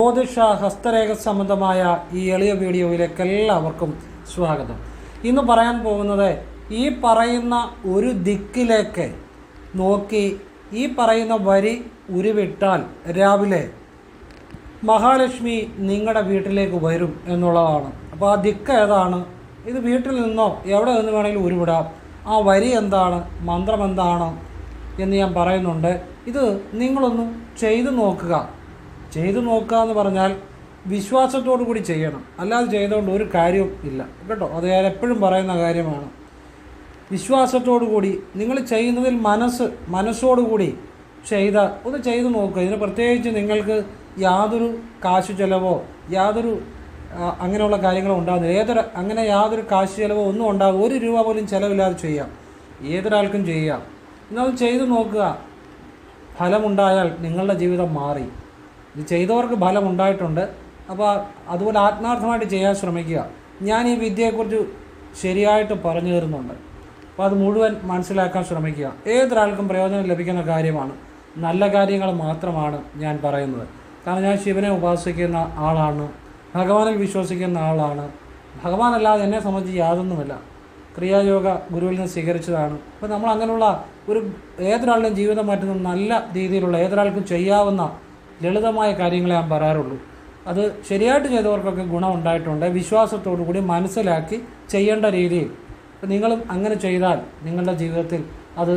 ജ്യോതിഷ ഹസ്തരേഖ സംബന്ധമായ ഈ എളിയ വീഡിയോയിലേക്ക് എല്ലാവർക്കും സ്വാഗതം. ഇന്ന് പറയാൻ പോകുന്നത് ഈ പറയുന്ന ഒരു ദിക്കിലേക്ക് നോക്കി ഈ പറയുന്ന വരി ഉരുവിട്ടാൽ രാവിലെ മഹാലക്ഷ്മി നിങ്ങളുടെ വീട്ടിലേക്ക് വരും എന്നുള്ളതാണ്. അപ്പോൾ ആ ദിക്ക് ഏതാണ്, ഇത് വീട്ടിൽ നിന്നോ എവിടെ നിന്ന് വേണമെങ്കിലും ഉരുവിടാം. ആ വരി എന്താണ്, മന്ത്രം എന്താണ് എന്ന് ഞാൻ പറയുന്നുണ്ട്. ഇത് നിങ്ങളൊന്ന് ചെയ്തു നോക്കുക എന്ന് പറഞ്ഞാൽ വിശ്വാസത്തോടു കൂടി ചെയ്യണം, അല്ലാതെ ചെയ്തുകൊണ്ട് ഒരു കാര്യവും ഇല്ല കേട്ടോ. അത് ഞാൻ എപ്പോഴും പറയുന്ന കാര്യമാണ്. വിശ്വാസത്തോടു കൂടി നിങ്ങൾ ചെയ്യുന്നതിൽ മനസ്സോടുകൂടി ഒന്ന് ചെയ്തു നോക്കുക. ഇതിന് പ്രത്യേകിച്ച് നിങ്ങൾക്ക് യാതൊരു കാശു ചിലവോ യാതൊരു അങ്ങനെയുള്ള കാര്യങ്ങളോ ഉണ്ടാകുന്നില്ല. അങ്ങനെ യാതൊരു കാശ് ചിലവോ ഒന്നും ഉണ്ടാകും. 1 രൂപ പോലും ചിലവില്ലാതെ ചെയ്യാം, ഏതൊരാൾക്കും ചെയ്യാം. എന്നാൽ ചെയ്തു നോക്കുക. ഫലമുണ്ടായാൽ നിങ്ങളുടെ ജീവിതം മാറി. ഇത് ചെയ്തവർക്ക് ഫലമുണ്ടായിട്ടുണ്ട്. അപ്പോൾ അതുപോലെ ആത്മാർത്ഥമായിട്ട് ചെയ്യാൻ ശ്രമിക്കുക. ഞാൻ ഈ വിദ്യയെക്കുറിച്ച് ശരിയായിട്ട് പറഞ്ഞു തരുന്നുണ്ട്. അപ്പോൾ അത് മുഴുവൻ മനസ്സിലാക്കാൻ ശ്രമിക്കുക. ഏതൊരാൾക്കും പ്രയോജനം ലഭിക്കുന്ന കാര്യമാണ്. നല്ല കാര്യങ്ങൾ മാത്രമാണ് ഞാൻ പറയുന്നത്. കാരണം ഞാൻ ശിവനെ ഉപാസിക്കുന്ന ആളാണ്, ഭഗവാനിൽ വിശ്വസിക്കുന്ന ആളാണ്. ഭഗവാനല്ലാതെ എന്നെ സംബന്ധിച്ച് യാതൊന്നുമില്ല. ക്രിയായോഗ ഗുരുവിൽ നിന്ന് സ്വീകരിച്ചതാണ്. അപ്പോൾ നമ്മൾ അങ്ങനെയുള്ള ഏതൊരാളുടെയും ജീവിതം മാറ്റുന്ന നല്ല രീതിയിലുള്ള ഏതൊരാൾക്കും ചെയ്യാവുന്ന ലളിതമായ കാര്യങ്ങളെ ഞാൻ പറയാറുള്ളൂ. അത് ശരിയായിട്ട് ചെയ്തവർക്കൊക്കെ ഗുണം ഉണ്ടായിട്ടുണ്ട്. വിശ്വാസത്തോടു കൂടി മനസ്സിലാക്കി ചെയ്യേണ്ട രീതിയിൽ നിങ്ങളും അങ്ങനെ ചെയ്താൽ നിങ്ങളുടെ ജീവിതത്തിൽ അത്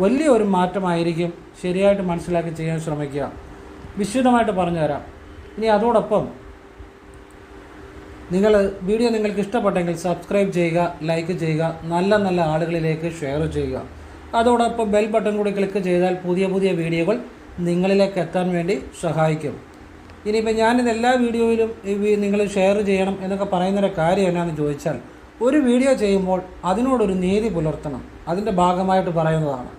വലിയൊരു മാറ്റമായിരിക്കും. ശരിയായിട്ട് മനസ്സിലാക്കി ചെയ്യാൻ ശ്രമിക്കുക. വിശദമായിട്ട് പറഞ്ഞു തരാം. ഇനി അതോടൊപ്പം വീഡിയോ നിങ്ങൾക്ക് ഇഷ്ടപ്പെട്ടെങ്കിൽ സബ്സ്ക്രൈബ് ചെയ്യുക, ലൈക്ക് ചെയ്യുക, നല്ല ആളുകളിലേക്ക് ഷെയർ ചെയ്യുക. അതോടൊപ്പം ബെൽ ബട്ടൺ കൂടി ക്ലിക്ക് ചെയ്താൽ പുതിയ വീഡിയോകൾ നിങ്ങളിലേക്ക് എത്താൻ വേണ്ടി സഹായിക്കും. ഇനിയിപ്പോൾ ഞാനിത് എല്ലാ വീഡിയോയിലും നിങ്ങൾ ഷെയർ ചെയ്യണം എന്നൊക്കെ പറയുന്നൊരു കാര്യം എന്നാന്ന് ചോദിച്ചാൽ, ഒരു വീഡിയോ ചെയ്യുമ്പോൾ അതിനോടൊരു നീതി പുലർത്തണം. അതിൻ്റെ ഭാഗമായിട്ട് പറയുന്നതാണ്.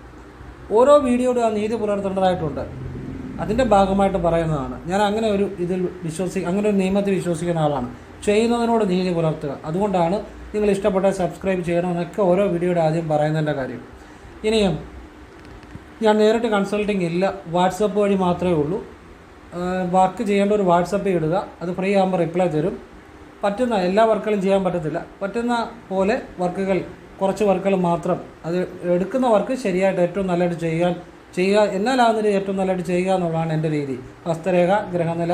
ഓരോ വീഡിയോയുടെ ആ നീതി പുലർത്തേണ്ടതായിട്ടുണ്ട്. അതിൻ്റെ ഭാഗമായിട്ട് പറയുന്നതാണ്. ഞാൻ അങ്ങനെ ഒരു അങ്ങനെ ഒരു നിയമത്തിൽ വിശ്വസിക്കുന്ന ആളാണ്. ചെയ്യുന്നതിനോട് നീതി പുലർത്തുക. അതുകൊണ്ടാണ് നിങ്ങൾ ഇഷ്ടപ്പെട്ട സബ്സ്ക്രൈബ് ചെയ്യണമെന്നൊക്കെ ഓരോ വീഡിയോയുടെ ആദ്യം പറയുന്നതിൻ്റെ കാര്യം. ഇനിയും ഞാൻ നേരിട്ട് കൺസൾട്ടിങ് ഇല്ല, വാട്സപ്പ് വഴി മാത്രമേ ഉള്ളൂ. വർക്ക് ചെയ്യേണ്ട ഒരു വാട്സപ്പിൽ ഇടുക, അത് ഫ്രീ ആകുമ്പോൾ റിപ്ലൈ തരും. പറ്റുന്ന എല്ലാ വർക്കുകളും ചെയ്യാൻ പറ്റത്തില്ല. പറ്റുന്ന പോലെ കുറച്ച് വർക്കുകൾ മാത്രം, അത് എടുക്കുന്ന വർക്ക് ശരിയായിട്ട് ഏറ്റവും നല്ലതായിട്ട് ചെയ്യുക എന്നാലാവുന്നൊരു ഏറ്റവും നല്ലതായിട്ട് ചെയ്യുക എന്നുള്ളതാണ് എൻ്റെ രീതി. ഹസ്തരേഖ, ഗ്രഹനില,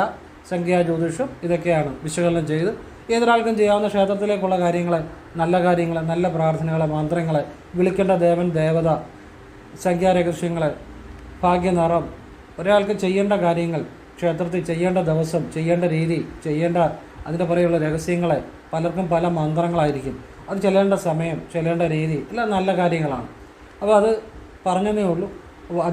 സംഖ്യാ ജ്യോതിഷം ഇതൊക്കെയാണ് വിശകലനം ചെയ്ത് ഏതൊരാൾക്കും ചെയ്യാവുന്ന ക്ഷേത്രത്തിലേക്കുള്ള കാര്യങ്ങൾ, നല്ല പ്രാർത്ഥനകൾ, മന്ത്രങ്ങൾ, വിളിക്കേണ്ട ദേവൻ ദേവത, സംഖ്യാരഹസ്യങ്ങൾ, ഭാഗ്യനിറം, ഒരാൾക്ക് ചെയ്യേണ്ട കാര്യങ്ങൾ, ക്ഷേത്രത്തിൽ ചെയ്യേണ്ട ദിവസം, ചെയ്യേണ്ട രീതി, അതിൻ്റെ പുറകെയുള്ള രഹസ്യങ്ങൾ, പലർക്കും പല മന്ത്രങ്ങളായിരിക്കും. അത് ചെല്ലേണ്ട സമയം, ചെല്ലേണ്ട രീതി എല്ലാം നല്ല കാര്യങ്ങളാണ്. അപ്പോൾ അത് പറഞ്ഞതേ ഉള്ളൂ.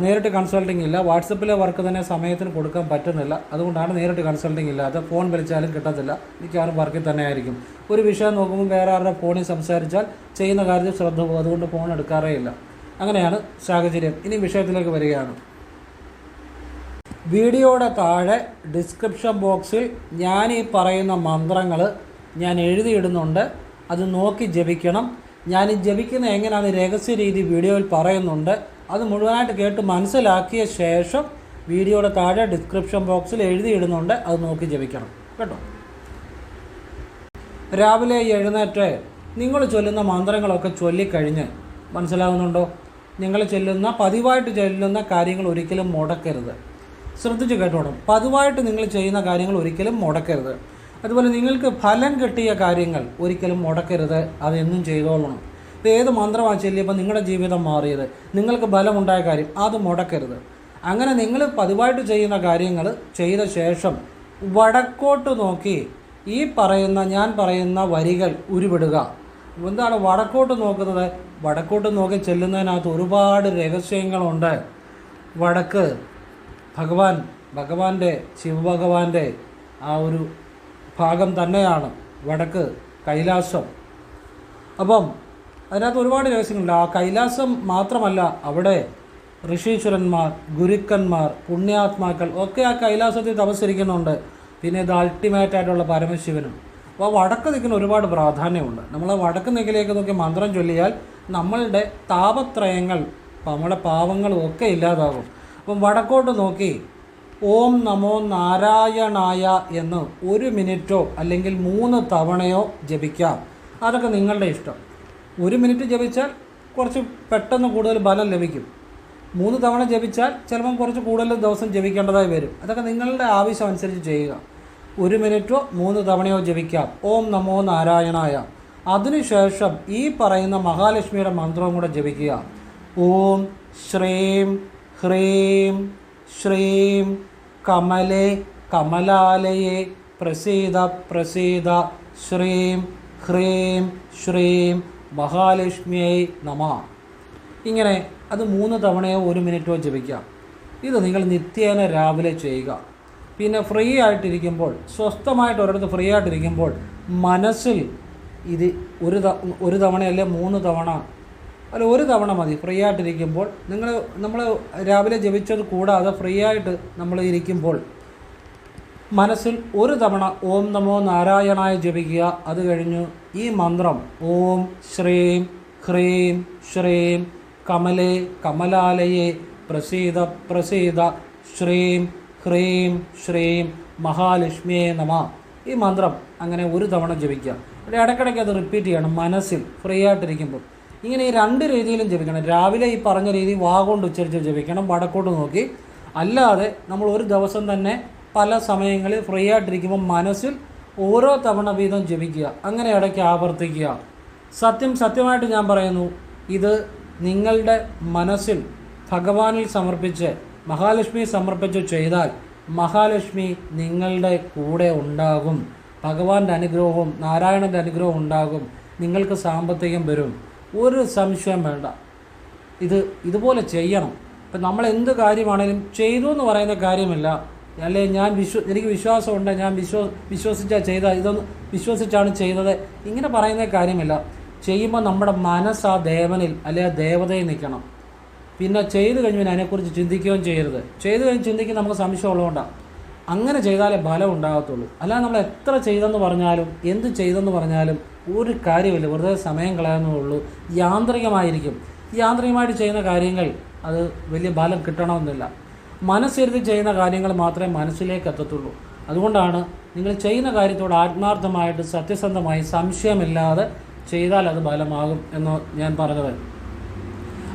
നേരിട്ട് കൺസൾട്ടിങ് ഇല്ല. വാട്സപ്പിലെ വർക്ക് തന്നെ സമയത്തിന് കൊടുക്കാൻ പറ്റുന്നില്ല. അതുകൊണ്ടാണ് നേരിട്ട് കൺസൾട്ടിങ് ഇല്ലാതെ. ഫോൺ വിളിച്ചാലും കിട്ടത്തില്ല. മിക്കവാറും വർക്കിൽ തന്നെ ആയിരിക്കും. ഒരു വിഷയം നോക്കുമ്പോൾ വേറെ ആരുടെ ഫോണിൽ സംസാരിച്ചാൽ ചെയ്യുന്ന കാര്യത്തിൽ ശ്രദ്ധ പോകും. അതുകൊണ്ട് ഫോൺ എടുക്കാറേ ഇല്ല. അങ്ങനെയാണ് സാഹചര്യം. ഇനി വിഷയത്തിലേക്ക് വരികയാണ്. വീഡിയോയുടെ താഴെ ഡിസ്ക്രിപ്ഷൻ ബോക്സിൽ ഞാൻ ഈ പറയുന്ന മന്ത്രങ്ങൾ ഞാൻ എഴുതിയിടുന്നുണ്ട്. അത് നോക്കി ജപിക്കണം. ഞാൻ ഈ ജപിക്കുന്ന എങ്ങനെയാണ് രഹസ്യ രീതി വീഡിയോയിൽ പറയുന്നുണ്ട്. അത് മുഴുവനായിട്ട് കേട്ട് മനസ്സിലാക്കിയ ശേഷം വീഡിയോയുടെ താഴെ ഡിസ്ക്രിപ്ഷൻ ബോക്സിൽ എഴുതിയിടുന്നുണ്ട്. അത് നോക്കി ജപിക്കണം കേട്ടോ. രാവിലെ എഴുന്നേറ്റ് നിങ്ങൾ ചൊല്ലുന്ന മന്ത്രങ്ങളൊക്കെ ചൊല്ലിക്കഴിഞ്ഞ്, മനസ്സിലാവുന്നുണ്ടോ? നിങ്ങൾ പതിവായിട്ട് ചൊല്ലുന്ന കാര്യങ്ങൾ ഒരിക്കലും മുടക്കരുത്. ശ്രദ്ധിച്ച് കേട്ടോണം. പതിവായിട്ട് നിങ്ങൾ ചെയ്യുന്ന കാര്യങ്ങൾ ഒരിക്കലും മുടക്കരുത്. അതുപോലെ നിങ്ങൾക്ക് ഫലം കിട്ടിയ കാര്യങ്ങൾ ഒരിക്കലും മുടക്കരുത്. അതെന്നും ചെയ്തോളണം. ഇപ്പോൾ ഏത് മന്ത്രമാണ് ചൊല്ലിയപ്പോൾ നിങ്ങളുടെ ജീവിതം മാറിയത്, നിങ്ങൾക്ക് ബലമുണ്ടായ കാര്യം, അത് മുടക്കരുത്. അങ്ങനെ നിങ്ങൾ പതിവായിട്ട് ചെയ്യുന്ന കാര്യങ്ങൾ ചെയ്ത ശേഷം വടക്കോട്ട് നോക്കി ഞാൻ പറയുന്ന വരികൾ ഉരുവിടുക. എന്താണ് വടക്കോട്ട് നോക്കുന്നത്? വടക്കോട്ട് നോക്കി ചെല്ലുന്നതിനകത്ത് ഒരുപാട് രഹസ്യങ്ങളുണ്ട്. വടക്ക് ഭഗവാന്റെ ശിവഭഗവാന്റെ ആ ഒരു ഭാഗം തന്നെയാണ് വടക്ക്, കൈലാസം. അപ്പം അതിനകത്ത് ഒരുപാട് രഹസ്യങ്ങളുണ്ട്. ആ കൈലാസം മാത്രമല്ല, അവിടെ ഋഷീശ്വരന്മാർ, ഗുരുക്കന്മാർ, പുണ്യാത്മാക്കൾ ഒക്കെ ആ കൈലാസത്തിൽ തപസ്സിരിക്കുന്നുണ്ട്. പിന്നെ ഇത് അൾട്ടിമേറ്റായിട്ടുള്ള പരമശിവനും. അപ്പോൾ വടക്ക് നിൽക്കുന്ന ഒരുപാട് പ്രാധാന്യമുണ്ട്. നമ്മൾ വടക്ക് നിൽക്കിലേക്ക് നോക്കി മന്ത്രം ചൊല്ലിയാൽ നമ്മളുടെ താപത്രയങ്ങൾ, നമ്മുടെ പാവങ്ങളും ഒക്കെ ഇല്ലാതാകും. അപ്പം വടക്കോട്ട് നോക്കി ഓം നമോ നാരായണായ എന്ന് 1 മിനിറ്റോ അല്ലെങ്കിൽ 3 തവണയോ ജപിക്കാം. അതൊക്കെ നിങ്ങളുടെ ഇഷ്ടം. 1 മിനിറ്റ് ജപിച്ചാൽ കുറച്ച് പെട്ടെന്ന് കൂടുതൽ ബലം ലഭിക്കും. 3 തവണ ജപിച്ചാൽ ചിലപ്പം കുറച്ച് കൂടുതൽ ദിവസം ജപിക്കേണ്ടതായി വരും. അതൊക്കെ നിങ്ങളുടെ ആവശ്യം അനുസരിച്ച് ചെയ്യുക. 1 മിനിറ്റോ 3 തവണയോ ജപിക്കാം. ഓം നമോ നാരായണായ. അതിനുശേഷം ഈ പറയുന്ന മഹാലക്ഷ്മിയുടെ മന്ത്രവും കൂടെ ജപിക്കുക. ഓം ശ്രീം ഹ്രീം ശ്രീം കമലേ കമലാലയേ പ്രസീദ പ്രസീദ ശ്രീം ഹ്രീം ശ്രീം മഹാലക്ഷ്മിയേ നമഃ. ഇങ്ങനെ അത് 3 തവണയോ 1 മിനിറ്റോ ജപിക്കാം. ഇത് നിങ്ങൾ നിത്യേന രാവിലെ ചെയ്യുക. പിന്നെ ഫ്രീ ആയിട്ടിരിക്കുമ്പോൾ, സ്വസ്ഥമായിട്ട് ഒരിടത്ത് ഫ്രീ ആയിട്ടിരിക്കുമ്പോൾ മനസ്സിൽ ഇത് ഒരു തവണയല്ലേ 3 തവണ അല്ല 1 തവണ മതി. ഫ്രീ ആയിട്ടിരിക്കുമ്പോൾ നമ്മൾ രാവിലെ ജപിച്ചത് കൂടാതെ ഫ്രീ ആയിട്ട് നമ്മൾ ഇരിക്കുമ്പോൾ മനസ്സിൽ 1 തവണ ഓം നമോ നാരായണായ ജപിക്കുക. അത് കഴിഞ്ഞ് ഈ മന്ത്രം ഓം ശ്രീം ഹ്രീം ശ്രീം കമലേ കമലാലയേ പ്രസീദ പ്രസീദ ശ്രീം ഹ്രീം ശ്രീം മഹാലക്ഷ്മിയേ നമഃ. ഈ മന്ത്രം അങ്ങനെ 1 തവണ ജപിക്കുക. ഇടയ്ക്കിടയ്ക്ക് അത് റിപ്പീറ്റ് ചെയ്യണം മനസ്സിൽ ഫ്രീ ആയിട്ടിരിക്കുമ്പോൾ. ഇങ്ങനെ ഈ 2 രീതിയിലും ജപിക്കണം. രാവിലെ ഈ പറഞ്ഞ രീതി വാ കൊണ്ട് ഉച്ചരിച്ച് ജപിക്കണം, വടക്കോട്ട് നോക്കി. അല്ലാതെ നമ്മൾ ഒരു ദിവസം തന്നെ പല സമയങ്ങളിൽ ഫ്രീ ആയിട്ടിരിക്കുമ്പോൾ മനസ്സിൽ ഓരോ തവണ വീതം ജപിക്കുക. അങ്ങനെ ഇടയ്ക്ക് ആവർത്തിക്കുക. സത്യമായിട്ട് ഞാൻ പറയുന്നു, ഇത് നിങ്ങളുടെ മനസ്സിൽ ഭഗവാനിൽ സമർപ്പിച്ച് മഹാലക്ഷ്മിയെ സമർപ്പിച്ച് ചെയ്താൽ മഹാലക്ഷ്മി നിങ്ങളുടെ കൂടെ ഉണ്ടാകും. ഭഗവാന്റെ അനുഗ്രഹവും നാരായണൻ്റെ അനുഗ്രഹവും ഉണ്ടാകും. നിങ്ങൾക്ക് സാമ്പത്തികം വരും. ഒരു സംശയം വേണ്ട. ഇതുപോലെ ചെയ്യണം. ഇപ്പം നമ്മൾ എന്ത് കാര്യമാണേലും ചെയ്തു എന്ന് പറയുന്ന കാര്യമല്ല. അല്ലെ എനിക്ക് വിശ്വാസമുണ്ട്, ഞാൻ ഇതൊന്ന് വിശ്വസിച്ചാണ് ചെയ്തത്, ഇങ്ങനെ പറയുന്ന കാര്യമില്ല. ചെയ്യുമ്പോൾ നമ്മുടെ മനസ്സ് ആ ദേവനിൽ അല്ലെ ആ ദേവതയിൽ നിൽക്കണം. പിന്നെ ചെയ്തു കഴിഞ്ഞ് അതിനെക്കുറിച്ച് ചിന്തിക്കുകയും ചെയ്യരുത്. ചെയ്തു കഴിഞ്ഞ് ചിന്തിക്കുന്ന നമുക്ക് സംശയമുള്ളതുകൊണ്ടാണ്. അങ്ങനെ ചെയ്താലേ ഫലം ഉണ്ടാകത്തുള്ളൂ. അല്ലാതെ നമ്മൾ എത്ര ചെയ്തെന്ന് പറഞ്ഞാലും എന്ത് ചെയ്തെന്ന് പറഞ്ഞാലും ഒരു കാര്യമില്ല, വെറുതെ സമയം കളയാവുന്നേ. യാന്ത്രികമായിരിക്കും. യാന്ത്രികമായിട്ട് ചെയ്യുന്ന കാര്യങ്ങൾ അത് വലിയ ഫലം കിട്ടണമെന്നില്ല. മനസ്സിരുത്തി ചെയ്യുന്ന കാര്യങ്ങൾ മാത്രമേ മനസ്സിലേക്ക് എത്തത്തുള്ളൂ. അതുകൊണ്ടാണ് നിങ്ങൾ ചെയ്യുന്ന കാര്യത്തോട് ആത്മാർത്ഥമായിട്ട് സത്യസന്ധമായി സംശയമില്ലാതെ ചെയ്താൽ അത് ഫലമാകും എന്ന് ഞാൻ പറഞ്ഞത്.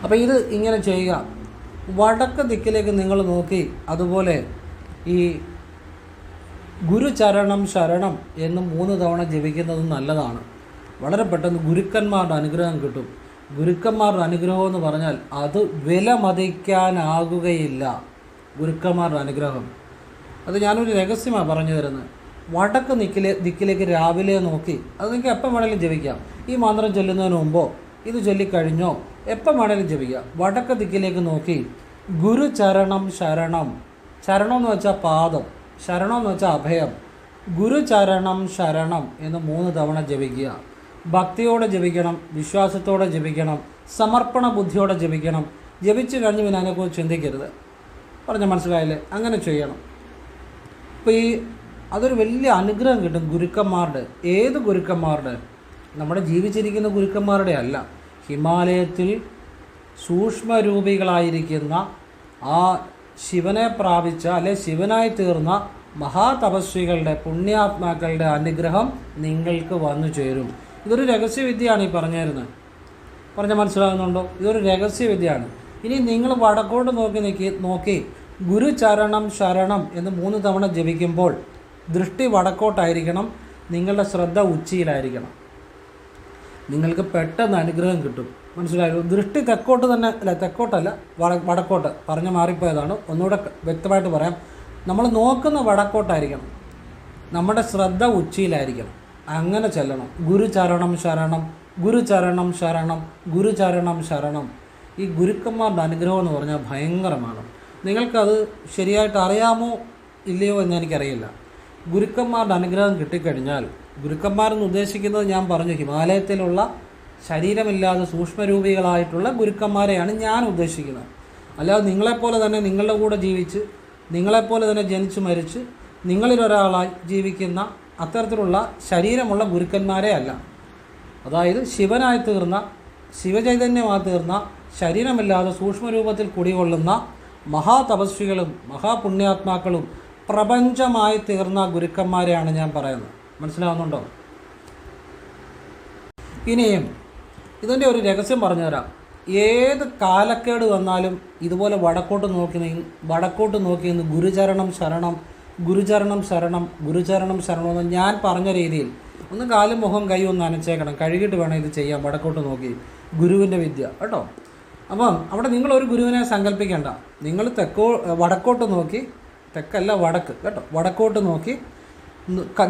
അപ്പോൾ ഇത് ഇങ്ങനെ ചെയ്യുക. വടക്ക് ദിക്കിലേക്ക് നിങ്ങൾ നോക്കി അതുപോലെ ഈ ഗുരുചരണം ശരണം എന്ന് 3 തവണ ജപിക്കുന്നത് നല്ലതാണ്. വളരെ പെട്ടെന്ന് ഗുരുക്കന്മാരുടെ അനുഗ്രഹം കിട്ടും. ഗുരുക്കന്മാരുടെ അനുഗ്രഹം എന്ന് പറഞ്ഞാൽ അത് വിലമതിക്കാനാകുകയില്ല. ഗുരുക്കന്മാരുടെ അനുഗ്രഹം അത് ഞാനൊരു രഹസ്യമാണ് പറഞ്ഞു തരുന്നത്. വടക്ക് ദിക്കിലേക്ക് രാവിലെ നോക്കി അത് നിങ്ങൾക്ക് എപ്പം വേണമെങ്കിലും ജപിക്കാം. ഈ മന്ത്രം ചൊല്ലുന്നതിന് മുമ്പോ ഇത് ചൊല്ലിക്കഴിഞ്ഞോ എപ്പം വേണമെങ്കിലും ജപിക്കാം. വടക്ക് ദിക്കിലേക്ക് നോക്കി ഗുരുചരണം ശരണം. ചരണം എന്ന് വെച്ചാൽ പാദം, ശരണം എന്ന് വെച്ചാൽ അഭയം. ഗുരുചരണം ശരണം എന്ന് 3 തവണ ജപിക്കുക. ഭക്തിയോടെ ജപിക്കണം, വിശ്വാസത്തോടെ ജപിക്കണം, സമർപ്പണ ബുദ്ധിയോടെ ജപിക്കണം. ജപിച്ചു കഴിഞ്ഞ് പിന്നെ അതിനെക്കുറിച്ച് ചിന്തിക്കരുത്. പറഞ്ഞ മനസ്സിലായില്ലേ? അങ്ങനെ ചെയ്യണം. ഇപ്പോൾ അതൊരു വലിയ അനുഗ്രഹം കിട്ടും ഗുരുക്കന്മാരുടെ. ഏത് ഗുരുക്കന്മാരുടെ? നമ്മുടെ ജീവിച്ചിരിക്കുന്ന ഗുരുക്കന്മാരുടെ അല്ല. ഹിമാലയത്തിൽ സൂക്ഷ്മരൂപികളായിരിക്കുന്ന ആ ശിവനെ പ്രാപിച്ച അല്ലെ ശിവനായി തീർന്ന മഹാതപസ്വികളുടെ പുണ്യാത്മാക്കളുടെ അനുഗ്രഹം നിങ്ങൾക്ക് വന്നു ചേരും. ഇതൊരു രഹസ്യവിദ്യയാണ് ഈ പറഞ്ഞിരുന്നത്. പറഞ്ഞ മനസ്സിലാകുന്നുണ്ടോ? ഇതൊരു രഹസ്യവിദ്യയാണ്. ഇനി നിങ്ങൾ വടക്കോട്ട് നോക്കി ഗുരുചരണം ശരണം എന്ന് 3 തവണ ജപിക്കുമ്പോൾ ദൃഷ്ടി വടക്കോട്ടായിരിക്കണം, നിങ്ങളുടെ ശ്രദ്ധ ഉച്ചിയിലായിരിക്കണം. നിങ്ങൾക്ക് പെട്ടെന്ന് അനുഗ്രഹം കിട്ടും. മനസ്സിലായോ? ദൃഷ്ടി തെക്കോട്ട് തന്നെ അല്ല, തെക്കോട്ടല്ല, വടക്കോട്ട്. പറഞ്ഞ് മാറിപ്പോയതാണ്. ഒന്നുകൂടെ വ്യക്തമായിട്ട് പറയാം. നമ്മൾ നോക്കുന്ന വടക്കോട്ടായിരിക്കണം, നമ്മുടെ ശ്രദ്ധ ഉച്ചിയിലായിരിക്കണം. അങ്ങനെ ചെല്ലണം. ഗുരുചരണം ശരണം, ഗുരുചരണം ശരണം, ഗുരുചരണം ശരണം. ഈ ഗുരുക്കന്മാരുടെ അനുഗ്രഹം എന്ന് പറഞ്ഞാൽ ഭയങ്കരമാണ്. നിങ്ങൾക്കത് ശരിയായിട്ട് അറിയാമോ ഇല്ലയോ എന്ന് എനിക്കറിയില്ല. ഗുരുക്കന്മാരുടെ അനുഗ്രഹം കിട്ടിക്കഴിഞ്ഞാൽ, ഗുരുക്കന്മാരെന്ന് ഉദ്ദേശിക്കുന്നത് ഞാൻ പറഞ്ഞു ഹിമാലയത്തിലുള്ള ശരീരമില്ലാതെ സൂക്ഷ്മരൂപികളായിട്ടുള്ള ഗുരുക്കന്മാരെയാണ് ഞാൻ ഉദ്ദേശിക്കുന്നത്. അല്ലാതെ നിങ്ങളെപ്പോലെ തന്നെ നിങ്ങളുടെ കൂടെ ജീവിച്ച്, നിങ്ങളെപ്പോലെ തന്നെ ജനിച്ച് മരിച്ച് നിങ്ങളിലൊരാളായി ജീവിക്കുന്ന അത്തരത്തിലുള്ള ശരീരമുള്ള ഗുരുക്കന്മാരെ അല്ല. അതായത് ശിവനായി തീർന്ന, ശിവചൈതന്യമായി തീർന്ന, ശരീരമില്ലാതെ സൂക്ഷ്മരൂപത്തിൽ കുടികൊള്ളുന്ന മഹാതപസ്വികളും മഹാപുണ്യാത്മാക്കളും പ്രപഞ്ചമായി തീർന്ന ഗുരുക്കന്മാരെയാണ് ഞാൻ പറയുന്നത്. മനസ്സിലാവുന്നുണ്ടോ? ഇനിയും ഇതിൻ്റെ ഒരു രഹസ്യം പറഞ്ഞുതരാം. ഏത് കാലക്കേട് വന്നാലും ഇതുപോലെ വടക്കോട്ട് നോക്കി നിന്ന് ഗുരുചരണം ശരണം, ഗുരുചരണം ശരണം, ഗുരുചരണം ശരണം എന്ന് ഞാൻ പറഞ്ഞ രീതിയിൽ ഒന്ന് കാലും മുഖം കൈ ഒന്ന് അനച്ചേക്കണം. കഴുകിയിട്ട് വേണം ഇത് ചെയ്യാൻ. വടക്കോട്ട് നോക്കി ഗുരുവിൻ്റെ വിദ്യ കേട്ടോ. അപ്പം അവിടെ നിങ്ങളൊരു ഗുരുവിനെ സങ്കല്പിക്കേണ്ട. നിങ്ങൾ വടക്കോട്ട് നോക്കി, തെക്കല്ല വടക്ക് കേട്ടോ, വടക്കോട്ട് നോക്കി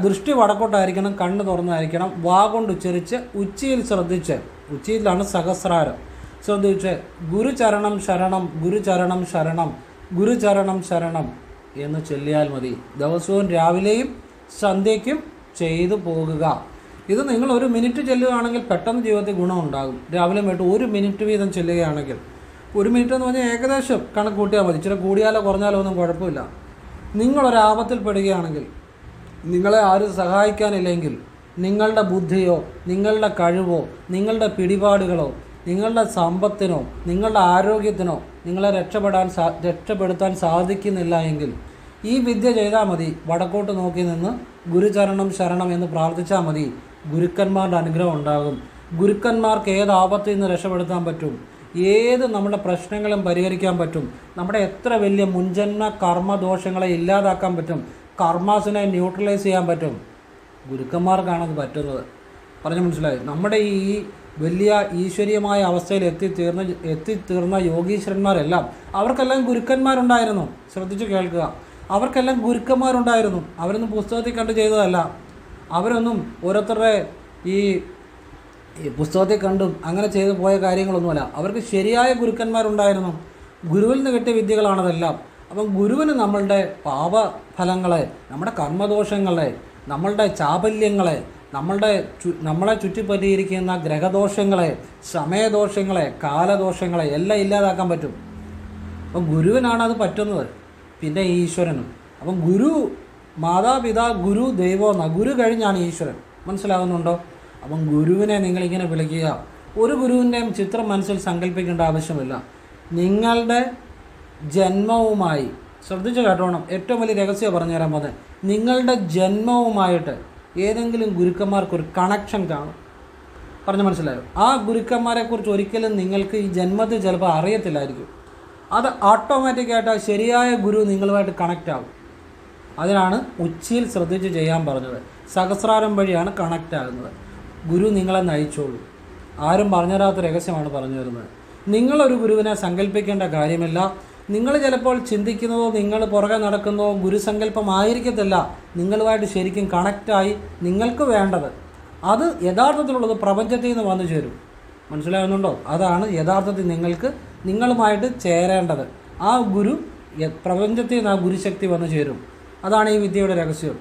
ദൃഷ്ടി വടക്കോട്ടായിരിക്കണം, കണ്ണ് തുറന്നായിരിക്കണം, വാ കൊണ്ട് ഉച്ചരിച്ച് ഉച്ചിയിൽ ശ്രദ്ധിച്ച്, ഉച്ചിയിലാണ് സഹസ്രാരം, ശ്രദ്ധിച്ച് ഗുരുചരണം ശരണം, ഗുരുചരണം ശരണം, ഗുരുചരണം ശരണം എന്ന് ചൊല്ലിയാൽ മതി. ദിവസവും രാവിലെയും സന്ധ്യയ്ക്കും ചെയ്തു പോകുക. ഇത് നിങ്ങൾ 1 മിനിറ്റ് ചെല്ലുകയാണെങ്കിൽ പെട്ടെന്ന് ജീവിതത്തിൽ ഗുണമുണ്ടാകും. രാവിലെ വൈകിട്ട് 1 മിനിറ്റ് വീതം ചെല്ലുകയാണെങ്കിൽ, 1 മിനിറ്റ് എന്ന് പറഞ്ഞാൽ ഏകദേശം കണക്ക് കൂട്ടിയാൽ മതി. ഇച്ചിരി കൂടിയാലോ കുറഞ്ഞാലോ ഒന്നും കുഴപ്പമില്ല. നിങ്ങളൊരാപത്തിൽ പെടുകയാണെങ്കിൽ, നിങ്ങളെ ആരും സഹായിക്കാനില്ലെങ്കിൽ, നിങ്ങളുടെ ബുദ്ധിയോ നിങ്ങളുടെ കഴിവോ നിങ്ങളുടെ പിടിപാടുകളോ നിങ്ങളുടെ സമ്പത്തിനോ നിങ്ങളുടെ ആരോഗ്യത്തിനോ നിങ്ങളെ രക്ഷപ്പെടുത്താൻ സാധിക്കുന്നില്ല എങ്കിൽ ഈ വിദ്യ ചെയ്താൽ മതി. വടക്കോട്ട് നോക്കി നിന്ന് ഗുരുചരണം ശരണം എന്ന് പ്രാർത്ഥിച്ചാൽ മതി. ഗുരുക്കന്മാരുടെ അനുഗ്രഹം ഉണ്ടാകും. ഗുരുക്കന്മാർക്ക് ഏത് ആപത്തിൽ നിന്ന് രക്ഷപ്പെടുത്താൻ പറ്റും, ഏത് നമ്മുടെ പ്രശ്നങ്ങളും പരിഹരിക്കാൻ പറ്റും, നമ്മുടെ എത്ര വലിയ മുൻജന്മ കർമ്മദോഷങ്ങളെ ഇല്ലാതാക്കാൻ പറ്റും, കർമാസിനെ ന്യൂട്രലൈസ് ചെയ്യാൻ പറ്റും. ഗുരുക്കന്മാർക്കാണത് പറ്റുന്നത്. പറഞ്ഞു മനസ്സിലായി? നമ്മുടെ ഈ വലിയ ഈശ്വരീയമായ അവസ്ഥയിൽ എത്തിത്തീർന്ന യോഗീശ്വരന്മാരെല്ലാം, അവർക്കെല്ലാം ഗുരുക്കന്മാരുണ്ടായിരുന്നു. ശ്രദ്ധിച്ച് കേൾക്കുക. അവർക്കെല്ലാം ഗുരുക്കന്മാരുണ്ടായിരുന്നു. അവരൊന്നും പുസ്തകത്തിൽ കണ്ട് ചെയ്തതല്ല. അവരൊന്നും ഓരോരുത്തരുടെ ഈ പുസ്തകത്തിൽ കണ്ടും അങ്ങനെ ചെയ്തു പോയ കാര്യങ്ങളൊന്നുമല്ല. അവർക്ക് ശരിയായ ഗുരുക്കന്മാരുണ്ടായിരുന്നു. ഗുരുവിൽ നിന്ന് കിട്ടിയ വിദ്യകളാണതെല്ലാം. അപ്പം ഗുരുവിന് നമ്മളുടെ പാപഫലങ്ങളെ, നമ്മുടെ കർമ്മദോഷങ്ങളെ, നമ്മളുടെ ചാപല്യങ്ങളെ, നമ്മളെ ചുറ്റിപ്പറ്റിയിരിക്കുന്ന ഗ്രഹദോഷങ്ങളെ, സമയദോഷങ്ങളെ, കാലദോഷങ്ങളെ എല്ലാം ഇല്ലാതാക്കാൻ പറ്റും. അപ്പം ഗുരുവിനാണ് അത് പറ്റുന്നത്. പിന്നെ ഈശ്വരനും. അപ്പം ഗുരു മാതാപിതാ, ഗുരു ദൈവം, ഗുരു കഴിഞ്ഞാണ് ഈശ്വരൻ. മനസ്സിലാകുന്നുണ്ടോ? അപ്പം ഗുരുവിനെ നിങ്ങളിങ്ങനെ വിളിക്കുക. ഒരു ഗുരുവിൻ്റെയും ചിത്രം മനസ്സിൽ സങ്കല്പിക്കേണ്ട ആവശ്യമില്ല. നിങ്ങളുടെ ജന്മവുമായി, ശ്രദ്ധിച്ച് കേട്ടോണം, ഏറ്റവും വലിയ രഹസ്യം പറഞ്ഞുതരാൻ പോകുന്നത്, നിങ്ങളുടെ ജന്മവുമായിട്ട് ഏതെങ്കിലും ഗുരുക്കന്മാർക്കൊരു കണക്ഷൻ കാണും. പറഞ്ഞ് മനസ്സിലായോ? ആ ഗുരുക്കന്മാരെക്കുറിച്ച് ഒരിക്കലും നിങ്ങൾക്ക് ഈ ജന്മത്തിൽ ചിലപ്പോൾ അറിയത്തില്ലായിരിക്കും. അത് ഓട്ടോമാറ്റിക്കായിട്ട് ശരിയായ ഗുരു നിങ്ങളുമായിട്ട് കണക്റ്റ് ആകും. അതിനാണ് ഉച്ചിയിൽ ശ്രദ്ധിച്ച് ചെയ്യാൻ പറഞ്ഞത്. സഹസ്രാരം വഴിയാണ് കണക്റ്റ് ആകുന്നത്. ഗുരു നിങ്ങളെ നയിച്ചോളൂ. ആരും പറഞ്ഞുതരാത്ത രഹസ്യമാണ് പറഞ്ഞു തരുന്നത്. നിങ്ങളൊരു ഗുരുവിനെ സങ്കല്പിക്കേണ്ട കാര്യമില്ല. നിങ്ങൾ ചിലപ്പോൾ ചിന്തിക്കുന്നതോ നിങ്ങൾ പുറകെ നടക്കുന്നതോ ഗുരുസങ്കല്പമായിരിക്കത്തില്ല. നിങ്ങളുമായിട്ട് ശരിക്കും കണക്റ്റായി നിങ്ങൾക്ക് വേണ്ടത് അത് യഥാർത്ഥത്തിലുള്ളത് പ്രപഞ്ചത്തിൽ നിന്ന് വന്നു ചേരും. മനസ്സിലാകുന്നുണ്ടോ? അതാണ് യഥാർത്ഥത്തിൽ നിങ്ങളുമായിട്ട് ചേരേണ്ടത്. ആ ഗുരു പ്രപഞ്ചത്തിൽ നിന്ന് ആ ഗുരുശക്തി വന്നു ചേരും. അതാണ് ഈ വിദ്യയുടെ രഹസ്യം.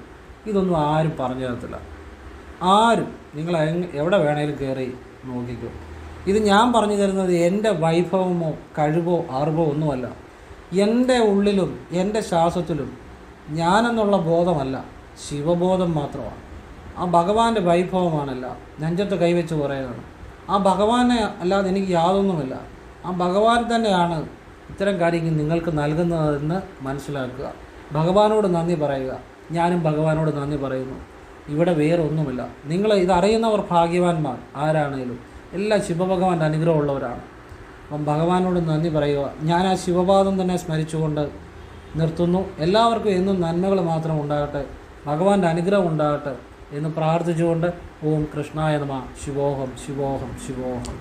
ഇതൊന്നും ആരും പറഞ്ഞു തരത്തില്ല. ആരും. നിങ്ങൾ എവിടെ വേണേലും കയറി നോക്കിക്കോ. ഇത് ഞാൻ പറഞ്ഞു തരുന്നത് എൻ്റെ വൈഭവമോ കഴിവോ അറിവോ ഒന്നുമല്ല. എൻ്റെ ഉള്ളിലും എൻ്റെ ശ്വാസത്തിലും ഞാനെന്നുള്ള ബോധമല്ല, ശിവബോധം മാത്രമാണ്. ആ ഭഗവാന്റെ വൈഭവമാണല്ല. നെഞ്ചത്ത് കൈവച്ച് പറയുകയാണ്. ആ ഭഗവാനെ അല്ലാതെ എനിക്ക് യാതൊന്നുമില്ല. ആ ഭഗവാൻ തന്നെയാണ് ഇത്തരം കാര്യങ്ങൾ നിങ്ങൾക്ക് നൽകുന്നതെന്ന് മനസ്സിലാക്കുക. ഭഗവാനോട് നന്ദി പറയുക. ഞാനും ഭഗവാനോട് നന്ദി പറയുന്നു. ഇവിടെ വേറെ ഒന്നുമില്ല. നിങ്ങൾ ഇതറിയുന്നവർ ഭാഗ്യവാന്മാർ. ആരാണേലും എല്ലാം ശിവഭഗവാന്റെ അനുഗ്രഹമുള്ളവരാണ്. അപ്പം ഭഗവാനോട് നന്ദി പറയുക. ഞാൻ ആ ശിവപാദം തന്നെ സ്മരിച്ചുകൊണ്ട് നിർത്തുന്നു. എല്ലാവർക്കും എന്നും നന്മകൾ മാത്രം ഉണ്ടാകട്ടെ, ഭഗവാന്റെ അനുഗ്രഹം ഉണ്ടാകട്ടെ എന്ന് പ്രാർത്ഥിച്ചുകൊണ്ട് ഓം കൃഷ്ണായ നമഃ. ശിവോഹം ശിവോഹം ശിവോഹം.